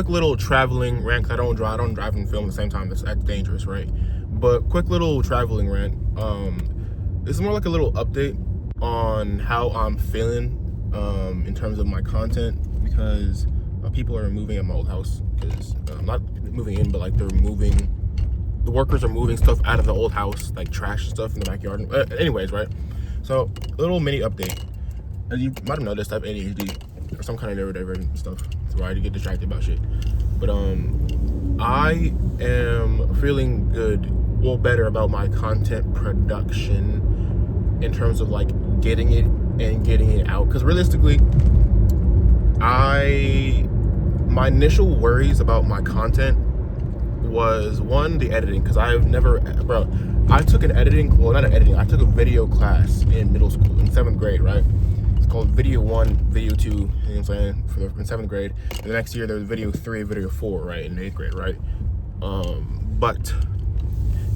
quick little traveling rant, 'cause I don't drive and film at the same time. That's dangerous, right? But quick little traveling rant. This is more like a little update on how I'm feeling in terms of my content, because people are moving at my old house. Because not moving in, but like they're moving. The workers are moving stuff out of the old house, like trash and stuff in the backyard. Anyways, right? So a little mini update. As you might have noticed, I have ADHD or some kind of neurodivergent stuff, so I get distracted about shit. But I am feeling good, well, better about my content production in terms of like getting it out. Because realistically, my initial worries about my content was, one, the editing, because I took an editing, well, not an editing, I took a video class in middle school in 7th grade, right? It's called Video 1, Video 2, you know what I'm saying, in 7th grade. And the next year there was Video 3, Video 4, right, in 8th grade, right? But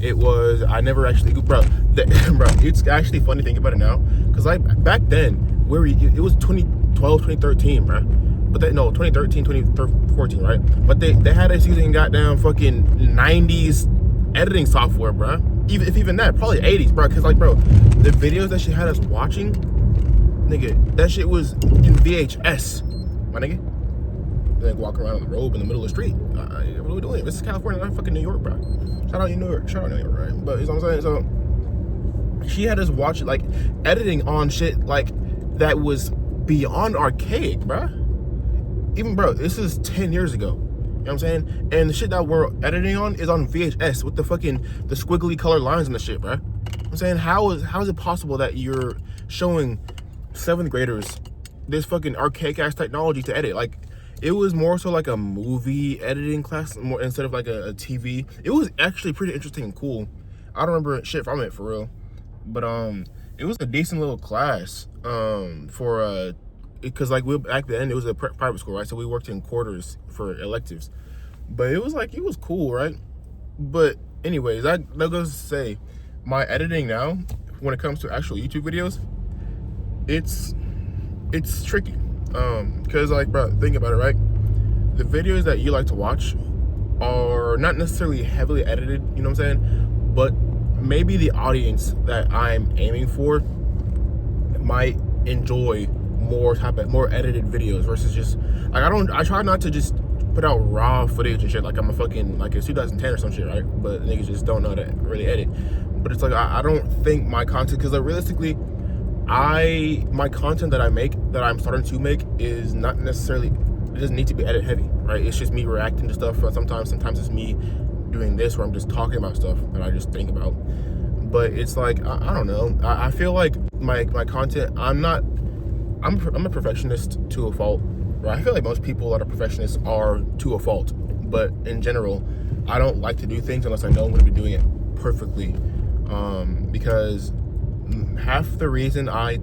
it was, I never actually, bro, it's actually funny thinking about it now, because like back then, it was 2012, 2013, bro. But 2013, 2014, right? But they had us using goddamn fucking 90s editing software, bro. Even that, probably 80s, bro. Because like, bro, the videos that she had us watching, nigga, that shit was in VHS, my nigga. Like walking around on the road in the middle of the street. What are we doing? This is California, not fucking New York, bro. Shout out New York, right? But you know what I'm saying? So she had us watch like editing on shit like that was beyond archaic, bro. Even, bro, this is 10 years ago. You know what I'm saying? And the shit that we're editing on is on VHS with the squiggly colored lines and the shit, bro. I'm saying, how is it possible that you're showing 7th graders this fucking archaic ass technology to edit? Like, it was more so like a movie editing class more instead of like a TV. It was actually pretty interesting and cool. I don't remember shit from it for real, but it was a decent little class for because like back then it was a private school, right? So we worked in quarters for electives, but it was cool, right? But anyways, that goes to say, my editing now, when it comes to actual YouTube videos, it's tricky, because like, bro, think about it, right? The videos that you like to watch are not necessarily heavily edited, you know what I'm saying? But maybe the audience that I'm aiming for might enjoy more edited videos versus just like, I try not to just put out raw footage and shit like I'm it's 2010 or some shit, right? But niggas just don't know how to really edit. But it's like I don't think my content, because like realistically, my content that I'm starting to make is not necessarily, it doesn't need to be edit heavy, right? It's just me reacting to stuff. Sometimes it's me doing this where I'm just talking about stuff that I just think about. But it's like I don't know. I feel like my content, I'm a perfectionist to a fault, right? I feel like most people that are perfectionists are to a fault, but in general, I don't like to do things unless I know I'm going to be doing it perfectly, because half the reason I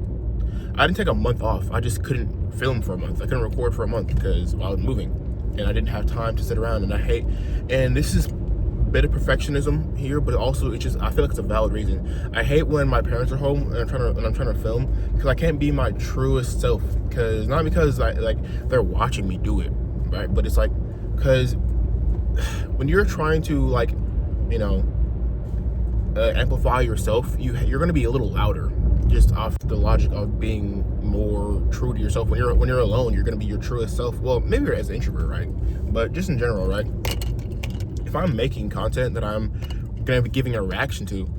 didn't take a month off, I just couldn't film for a month. I couldn't record for a month because I was moving, and I didn't have time to sit around, and this is bit of perfectionism here, but also it's just, I feel like it's a valid reason. I hate when my parents are home and I'm trying to film, because I can't be my truest self, because not because they're watching me do it, right? But it's like, because when you're trying to like, you know, amplify yourself, you're going to be a little louder, just off the logic of being more true to yourself. When you're alone, you're going to be your truest self. Well, maybe you're as an introvert, right? But just in general, right? If I'm making content that I'm gonna be giving a reaction to,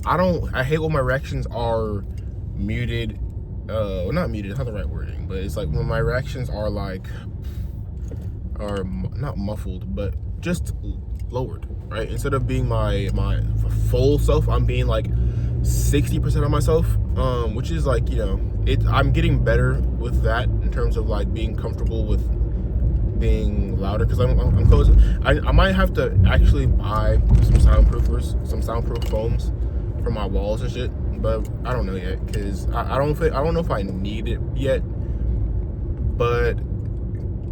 I hate when my reactions are muted. Well, not muted, it's not the right wording, but it's like when my reactions are not muffled, but just lowered, right? Instead of being my full self, I'm being like 60% of myself, which is like, you know, I'm getting better with that in terms of like being comfortable with being louder, because I'm close. I might have to actually buy some soundproof foams for my walls and shit, but I don't know yet, because I don't know if I need it yet. But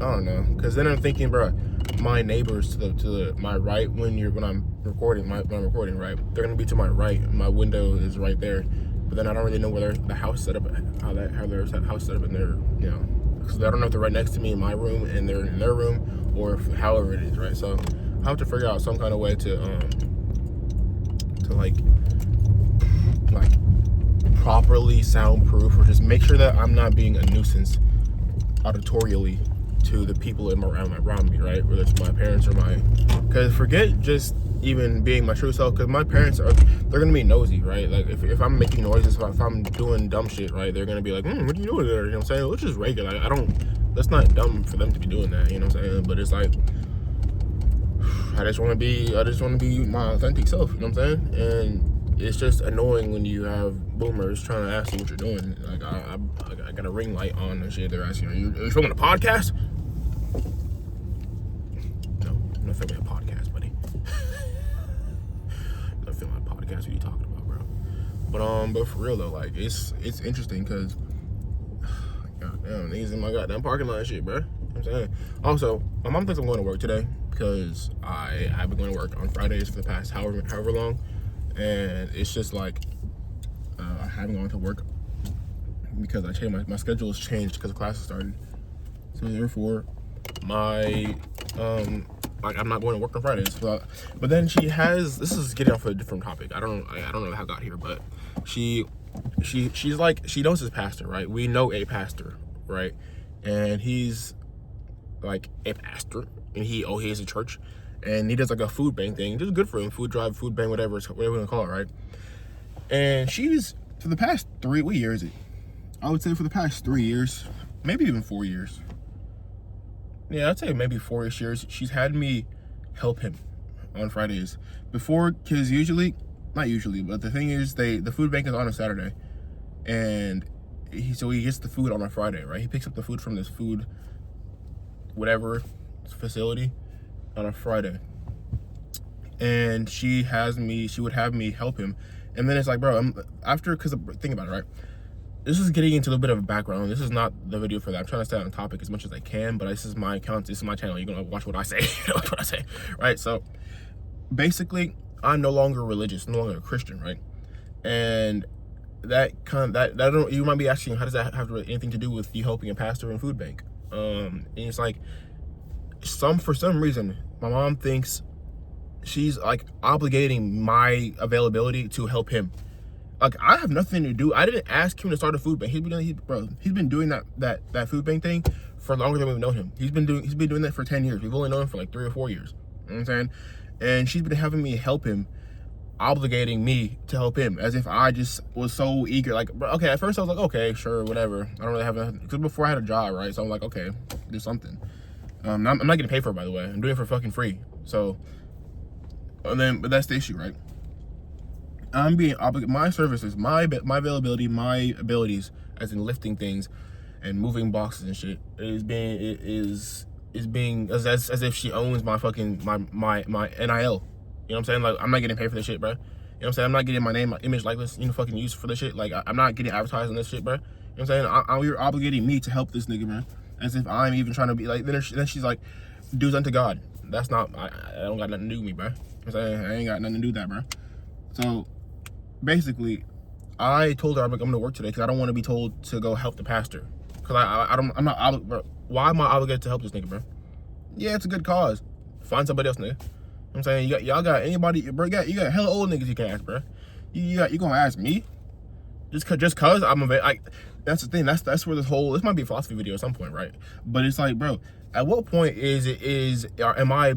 I don't know, because then I'm thinking, bro, my neighbors to my right when I'm recording, right, they're gonna be to my right. My window is right there, but then I don't really know where the house set up, how their house set up in their, you know, because I don't know if they're right next to me in my room and they're in their room, or however it is, right? So I have to figure out some kind of way to like properly soundproof, or just make sure that I'm not being a nuisance auditorially to the people around me, right? Whether it's my parents or because forget just even being my true self, because my parents they're gonna be nosy, right? Like if I'm making noises, if I'm doing dumb shit, right, they're gonna be like, what are you doing there? You know what I'm saying? Which is regular. That's not dumb for them to be doing that, you know what I'm saying? But it's like, I just want to be my authentic self, you know what I'm saying? And it's just annoying when you have boomers trying to ask you what you're doing. Like I got a ring light on and shit. They're asking, are you filming a podcast? No, I'm not filming a podcast, buddy. I'm not filming a podcast. What are you talking about, bro? But for real though, like it's interesting because, goddamn, niggas in my goddamn parking lot and shit, bro. You know what I'm saying? Also, my mom thinks I'm going to work today because I've been going to work on Fridays for the past however long, and it's just like I haven't gone to work because I changed my schedule has changed because the classes started. So therefore, my I'm not going to work on Fridays. But then she has, this is getting off a different topic. I don't know how I got here, but she's like, she knows his pastor, right? We know a pastor, right? And he's like a pastor, and he has a church, and he does like a food bank thing. Just good for him, food drive, food bank, whatever you want to call it, right? And she's, for the past what year is it? I would say for the past 3 years, maybe even 4 years. Yeah, I'd say maybe 4-ish years. She's had me help him on Fridays before, because not usually, but the thing is, the food bank is on a Saturday, and so he gets the food on a Friday, right? He picks up the food from this food, whatever facility, on a Friday, and she would have me help him, and then it's like, bro, because think about it, right? This is getting into a little bit of a background. This is not the video for that. I'm trying to stay on topic as much as I can, but this is my account. This is my channel. You're going to watch what I say. What I say, right? So basically, I'm no longer religious, no longer a Christian, right? And you might be asking, how does that have anything to do with you helping a pastor in food bank? And it's like, for some reason, my mom thinks she's like obligating my availability to help him. Like, I have nothing to do. I didn't ask him to start a food bank. He's been doing that food bank thing for longer than we've known him. He's been doing that for 10 years. We've only known him for like 3 or 4 years. You know what I'm saying? And she's been having me help him, obligating me to help him, as if I just was so eager. Like, okay, at first I was like, okay, sure, whatever. I don't really have nothing, because before I had a job, right? So I'm like, okay, do something. I'm not getting paid for it, by the way. I'm doing it for fucking free. So, but that's the issue, right? I'm being obligated. My services, my availability, my abilities, as in lifting things and moving boxes and shit, is being as if she owns my fucking my NIL. You know what I'm saying? Like, I'm not getting paid for this shit, bro. You know what I'm saying? I'm not getting my name, my image, likeness, fucking use for this shit. Like, I'm not getting advertised on this shit, bro. You know what I'm saying? You're obligating me to help this nigga, man. As if I'm even trying to be like. Then she's like, dues unto God. That's not. I don't got nothing to do with me, bro. You know what I'm saying? I ain't got nothing to do with that, bro. So basically, I told her I'm gonna work today because I don't want to be told to go help the pastor. Because I'm not, bro. Why am I obligated to help this nigga, bro? Yeah, it's a good cause. Find somebody else, nigga. You know what I'm saying? Y'all got anybody, bro? You got hella old niggas you can ask, bro. You gonna ask me? Just cause I'm that's the thing. That's where this might be a philosophy video at some point, right? But it's like, bro, at what point am my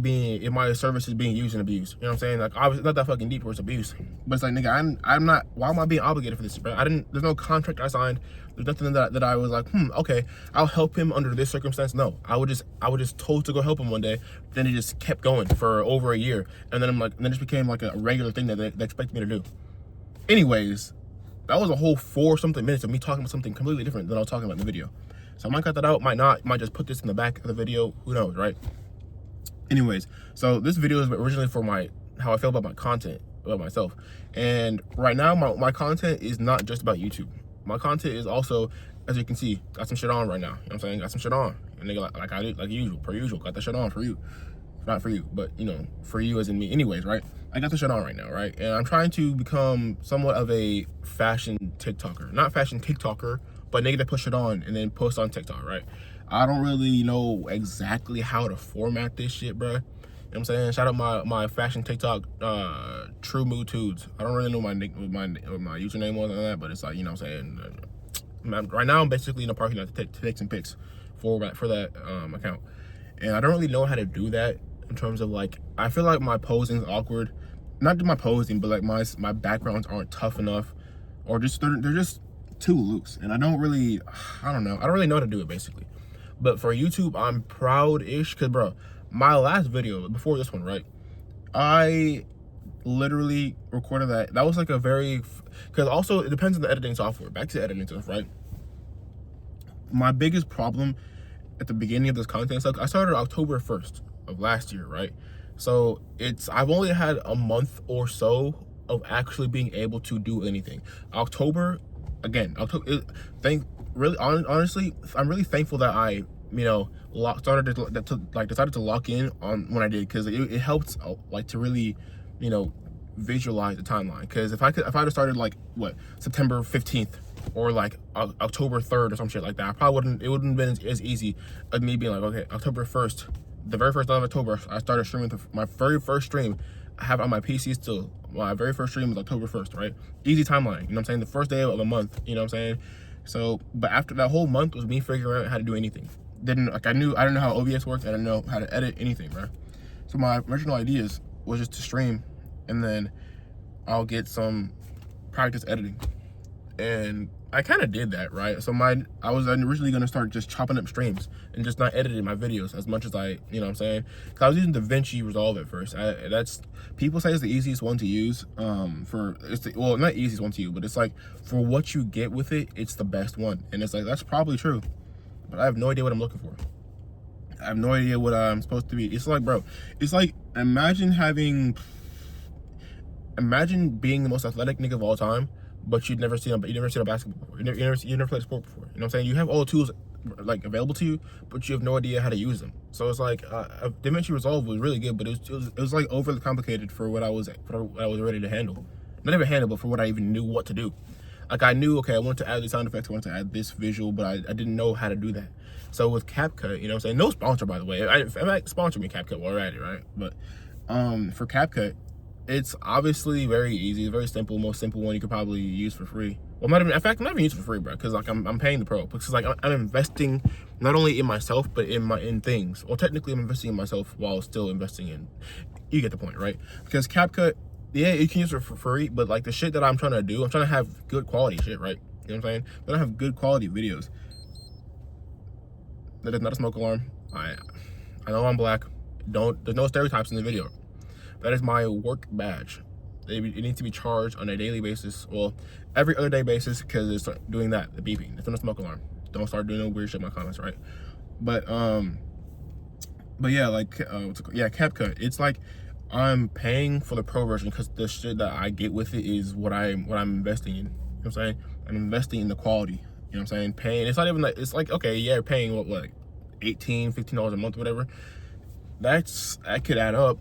services being used and abused? You know what I'm saying? Like, obviously not that fucking deep where it's abuse, but it's like, nigga, I'm not. Why am I being obligated for this, bro? There's no contract I signed. There's nothing that I was like, okay, I'll help him under this circumstance. No, I was just told to go help him one day. Then it just kept going for over a year, and then it just became like a regular thing that they expect me to do. Anyways, that was a whole 4-something minutes of me talking about something completely different than I was talking about in the video. So I might cut that out, might not, might just put this in the back of the video, who knows, right? Anyways, so this video is originally for how I feel about my content, about myself. And right now, my content is not just about YouTube. My content is also, as you can see, got some shit on right now. You know what I'm saying? Got some shit on. And nigga, like I do, like usual, per usual, got that shit on for you. Not for you, but, for you as in me. Anyways, right? I got the shit on right now, right? And I'm trying to become somewhat of a fashion TikToker. Not fashion TikToker, but nigga that push it on and then post on TikTok, right? I don't really know exactly how to format this shit, bro. You know what I'm saying? Shout out my fashion TikTok, True Mood Tudes. I don't really know what my username was on that, but it's like, you know what I'm saying? Right now I'm basically in the parking lot to take some pics for that account. And I don't really know how to do that in terms of like, I feel like my posing is awkward. Not just my posing, but like my backgrounds aren't tough enough, or just they're just too loose. And I don't really know how to do it basically. But for YouTube, I'm proud-ish, because bro, my last video before this one, right, I literally recorded that was like a very, because also it depends on the editing software. Back to the editing stuff, right? My biggest problem at the beginning of this content stuff, I started October 1st of last year, right? So I've only had a month or so of actually being able to do anything. October, honestly, I'm really thankful that I, you know, decided to lock in on when I did, because it helped like to really, you know, visualize the timeline. Because if I'd have started like what, September 15th or like October 3rd or some shit like that, it wouldn't have been as easy as me being like, okay, October 1st, the very first day of October, I started streaming. My very first stream I have on my PC still. My very first stream was October 1st, right? Easy timeline, you know what I'm saying? The first day of the month, you know what I'm saying? So, but after that whole month was me figuring out how to do anything. I didn't know how OBS worked. I didn't know how to edit anything, bro. So my original ideas was just to stream, and then I'll get some practice editing. And I kind of did that, right? So I was originally going to start just chopping up streams and just not editing my videos as much as I, you know what I'm saying? Because I was using DaVinci Resolve at first. People say it's the easiest one to use. Well, not easiest one to use, but it's like, for what you get with it, it's the best one. And it's like, that's probably true, but I have no idea what I'm looking for. I have no idea what I'm supposed to be. It's like, bro, it's like, imagine being the most athletic nigga of all time, but you've never seen a basketball before. You never played sport before. You know what I'm saying? You have all the tools like available to you, but you have no idea how to use them. So it's like, DaVinci Resolve was really good, but it was like overly complicated for what I was ready to handle. Not even handle, but for what I even knew what to do. Like, I knew, okay, I wanted to add these sound effects, I wanted to add this visual, but I didn't know how to do that. So with CapCut, you know what I'm saying? No sponsor, by the way. It might sponsor me, CapCut, while we're at it, right? But for CapCut, it's obviously very easy, very simple, most simple one you could probably use for free. Well, I'm not even using it for free, bro, because like I'm paying the pro, because like I'm investing not only in myself but in things. Well, technically I'm investing in myself while still investing in. You get the point, right? Because CapCut, yeah, you can use it for free, but like the shit that I'm trying to do, I'm trying to have good quality shit, right? You know what I'm saying? But I have good quality videos. That is not a smoke alarm. I know I'm black. There's no stereotypes in the video. That is my work badge. It needs to be charged on a daily basis, well, every other day basis, because it's doing that, the beeping. It's not a smoke alarm. Don't start doing no weird shit in my comments, right? But yeah, like, CapCut. It's like I'm paying for the pro version because the shit that I get with it is what I'm investing in. You know what I'm saying? I'm investing in the quality. You know what I'm saying? Paying. It's not even like, it's like, okay, yeah, you're paying what, like $18, $15 a month, whatever. That could add up.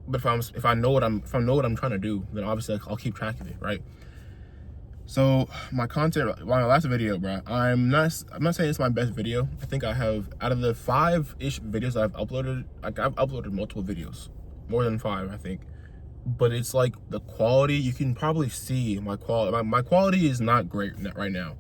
But if I know what I'm trying to do, then obviously I'll keep track of it, right? So my content, my last video, bro, I'm not saying it's my best video. I think I have, out of the 5-ish videos I've uploaded, like I've uploaded multiple videos, more than 5, I think. But it's like the quality, you can probably see my quality. My quality is not great right now.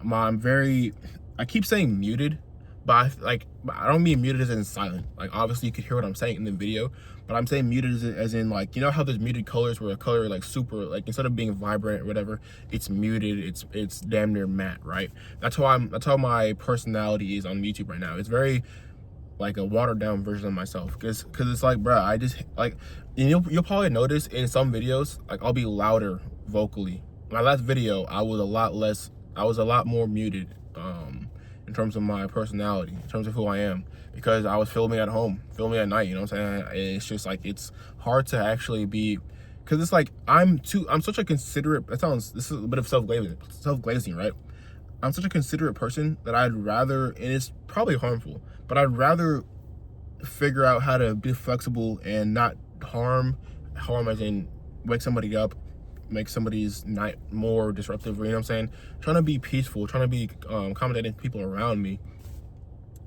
I keep saying muted, but I don't mean muted as in silent. Like, obviously you could hear what I'm saying in the video, but I'm saying muted as in like, you know how there's muted colors where a color like super, like instead of being vibrant or whatever, it's muted, it's damn near matte, right? That's how my personality is on YouTube right now. It's very like a watered down version of myself, because it's like, bro, I just like, and you'll probably notice in some videos, like I'll be louder vocally. My last video, I was a lot more muted in terms of my personality, in terms of who I am, because I was filming at home, filming at night, you know what I'm saying? It's just like, it's hard to actually be, because it's like, I'm such a considerate, this is a bit of self-glazing, right? I'm such a considerate person that I'd rather, and it's probably harmful, but I'd rather figure out how to be flexible and not harm as in wake somebody up, make somebody's night more disruptive, you know what I'm saying? Trying to be peaceful, trying to be accommodating people around me,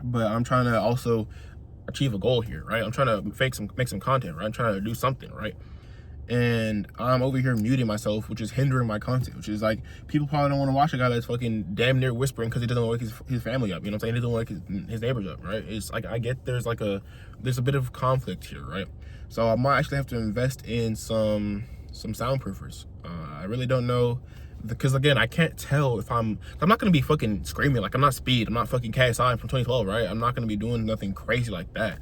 but I'm trying to also achieve a goal here, right? I'm trying to make some content, right? I'm trying to do something, right? And I'm over here muting myself, which is hindering my content, which is like, people probably don't want to watch a guy that's fucking damn near whispering because he doesn't wake his family up, you know what I'm saying? He doesn't wake his neighbors up, right? It's like, I get there's a bit of conflict here, right? So I might actually have to invest in some soundproofers. I really don't know, because again, I can't tell if I'm not gonna be fucking screaming, like I'm not Speed, I'm not fucking KSI from 2012, right? I'm not gonna be doing nothing crazy like that,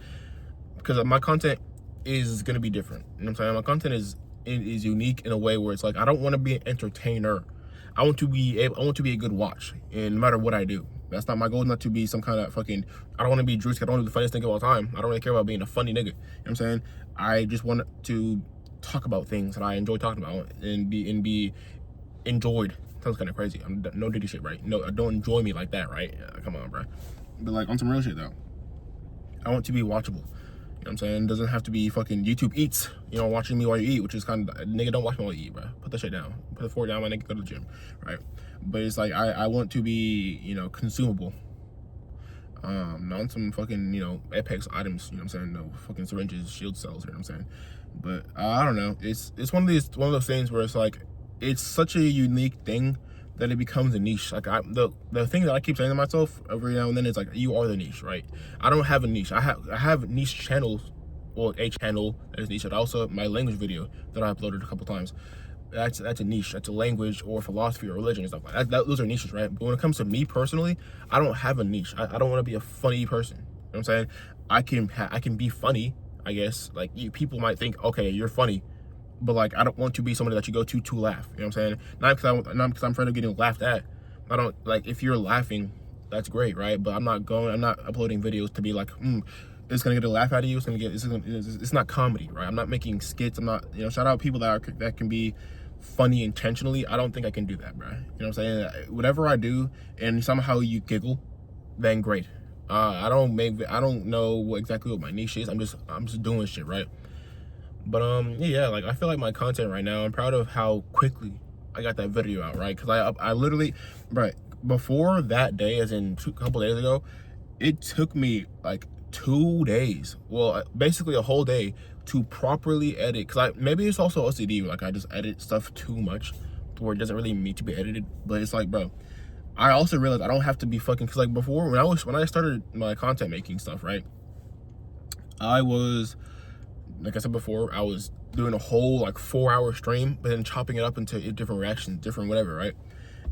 because my content is gonna be different. You know what I'm saying? My content is unique in a way where it's like, I don't want to be an entertainer. I want to be a good watch, and no matter what I do. That's not my goal. Not to be some kind of fucking. I don't want to be Drewski. I don't want to be the funniest thing of all time. I don't really care about being a funny nigga. You know what I'm saying? I just want to talk about things that I enjoy talking about and be enjoyed. Sounds kind of crazy. I'm no Diddy shit, right? No, don't enjoy me like that, right? Come on, bro. But like on some real shit though, I want to be watchable. You know what I'm saying? It doesn't have to be fucking YouTube Eats, you know, watching me while you eat, which is kind of, nigga, don't watch me while you eat, bro. Put that shit down. Put the fork down, my nigga, go to the gym, right? But it's like, I want to be, you know, consumable. Not some fucking, you know, Apex items, you know what I'm saying? No fucking syringes, shield cells, you know what I'm saying? But I don't know. It's one of those things where it's like, it's such a unique thing that it becomes a niche. Like the thing that I keep saying to myself every now and then is like, you are the niche, right? I don't have a niche. I have niche channels, well, a channel that is niche, but also my language video that I uploaded a couple times. That's a niche. That's a language or philosophy or religion and stuff like that. Those are niches, right? But when it comes to me personally, I don't have a niche. I don't want to be a funny person. You know what I'm saying? I can be funny, I guess. Like, people might think, okay, you're funny, but like, I don't want to be somebody that you go to laugh. You know what I'm saying? Not because I'm afraid of getting laughed at. I don't, like, if you're laughing, that's great, right? But I'm not uploading videos to be like, it's gonna get a laugh out of you. It's not comedy, right? I'm not making skits. I'm not, you know, shout out people that can be funny intentionally. I don't think I can do that, bro. You know what I'm saying? Whatever I do and somehow you giggle, then great. I don't know exactly what my niche is. I'm just doing shit, right? But yeah, like, I feel like my content right now, I'm proud of how quickly I got that video out, right? Because I literally, right, before that day, as in a couple days ago, it took me like 2 days, well, basically a whole day, to properly edit. Because maybe it's also OCD, like I just edit stuff too much to where it doesn't really need to be edited. But it's like, bro, I also realized I don't have to be fucking, because like before, when I started my content making stuff, right, I was, like I said before, I was doing a whole like 4-hour stream, but then chopping it up into different reactions, different whatever, right?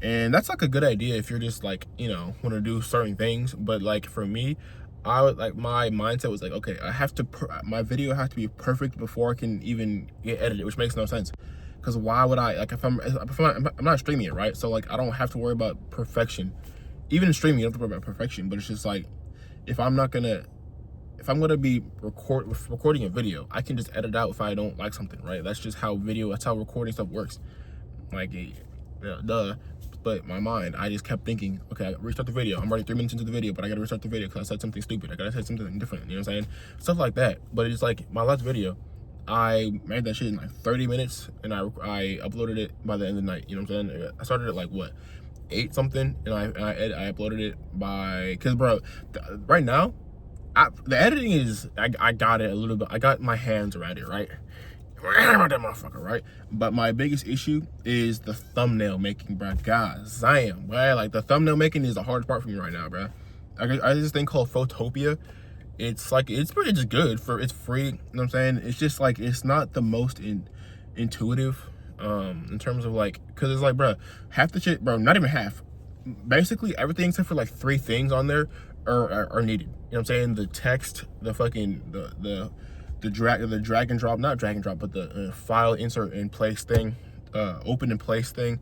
And that's like a good idea if you're just like, you know, want to do certain things. But like for me, I would, like, my mindset was like, okay, my video has to be perfect before I can even get edited, which makes no sense. Because why would I, like, if I'm not streaming it, right? So like, I don't have to worry about perfection. Even in streaming, you don't have to worry about perfection. But it's just like, if I'm gonna be recording a video, I can just edit out if I don't like something, right? That's how recording stuff works. Like, duh. But my mind, I just kept thinking, okay, I restart the video. I'm already 3 minutes into the video, but I gotta restart the video because I said something stupid. I gotta say something different, you know what I'm saying? Stuff like that. But it's like, my last video, I made that shit in like 30 minutes, and I uploaded it by the end of the night, you know what I'm saying? I started at like, what, 8 something, and I uploaded it by, because bro, right now, the editing is, I got it a little bit, I got my hands around it, right? That motherfucker, right? But my biggest issue is the thumbnail making, bro. God damn, bro. Like, the thumbnail making is the hardest part for me right now, bro. I this thing called Photopia. It's like, it's pretty just good it's free, you know what I'm saying? It's just like, it's not the most intuitive in terms of like, because it's like, bro, half the shit, bro, not even half. Basically everything except for like 3 things on there are needed. You know what I'm saying? The text, the fucking the drag and drop, not drag and drop, but the file insert in place thing, open in place thing.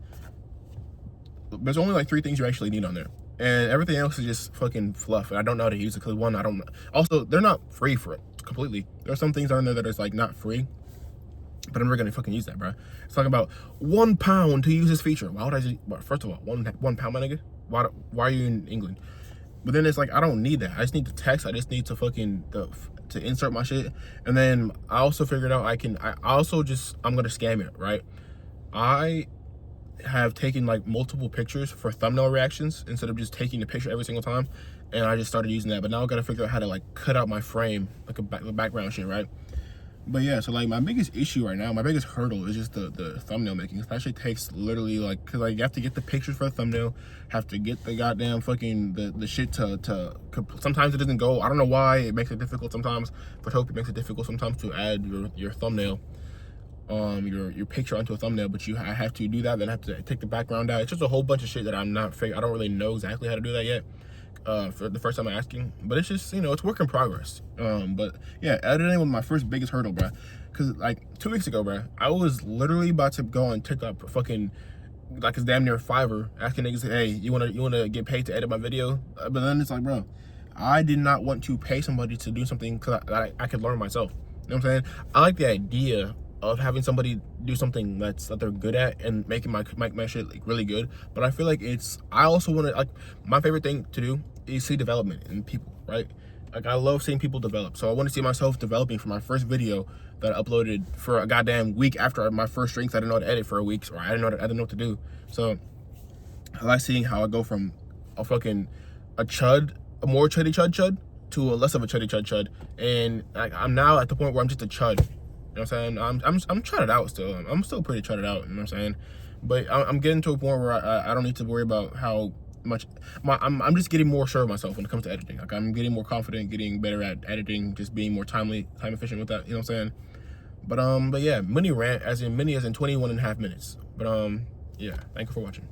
There's only like 3 things you actually need on there, and everything else is just fucking fluff. And I don't know how to use it because, one, I don't know. Also, they're not free for it completely. There's some things on there that is like not free, but I'm never gonna fucking use that, bro. It's talking about £1 to use this feature. Why would I just? Well, first of all, one pound, my nigga. Why are you in England? But then it's like, I don't need that. I just need the text. I just need to fucking to insert my shit. And then I also figured out I'm gonna scam it, right? have taken like multiple pictures for thumbnail reactions instead of just taking the picture every single time, and I just started using that. But now I gotta figure out how to like cut out my frame, like the background shit, right? But yeah, so like my biggest issue right now, my biggest hurdle is just the thumbnail making. It actually takes literally like, cause like you have to get the pictures for the thumbnail, have to get the goddamn fucking the shit to sometimes it doesn't go. I don't know why it makes it difficult sometimes. Photopia makes it difficult sometimes to add your thumbnail, your picture onto a thumbnail. But I have to do that. Then I have to take the background out. It's just a whole bunch of shit that I don't really know exactly how to do that yet. For the first time I'm asking, but it's just, you know, it's work in progress. But yeah, editing was my first biggest hurdle, bruh. Cause like 2 weeks ago, bruh, I was literally about to go on TikTok, fucking like it's damn near Fiverr, asking niggas, hey, you wanna get paid to edit my video? But then it's like, bro, I did not want to pay somebody to do something cause I could learn myself. You know what I'm saying? I like the idea of having somebody do something that they're good at and making my shit like really good. But I feel like I also want to, like, my favorite thing to do is see development in people, right? Like, I love seeing people develop. So I want to see myself developing from my first video that I uploaded for a goddamn week after my first drinks. I didn't know how to edit for a week, or I didn't know what to do. So I like seeing how I go from a more chuddy chud to a less of a chuddy chud. And like, I'm now at the point where I'm just a chud. You know what I'm saying? I'm chudded out still. I'm still pretty chudded out, you know what I'm saying? But I'm getting to a point where I don't need to worry about how much I'm just getting more sure of myself when it comes to editing. Like, I'm getting more confident, getting better at editing, just being more time efficient with that, you know what I'm saying? But yeah, mini rant, as in 21.5 minutes. But yeah, thank you for watching.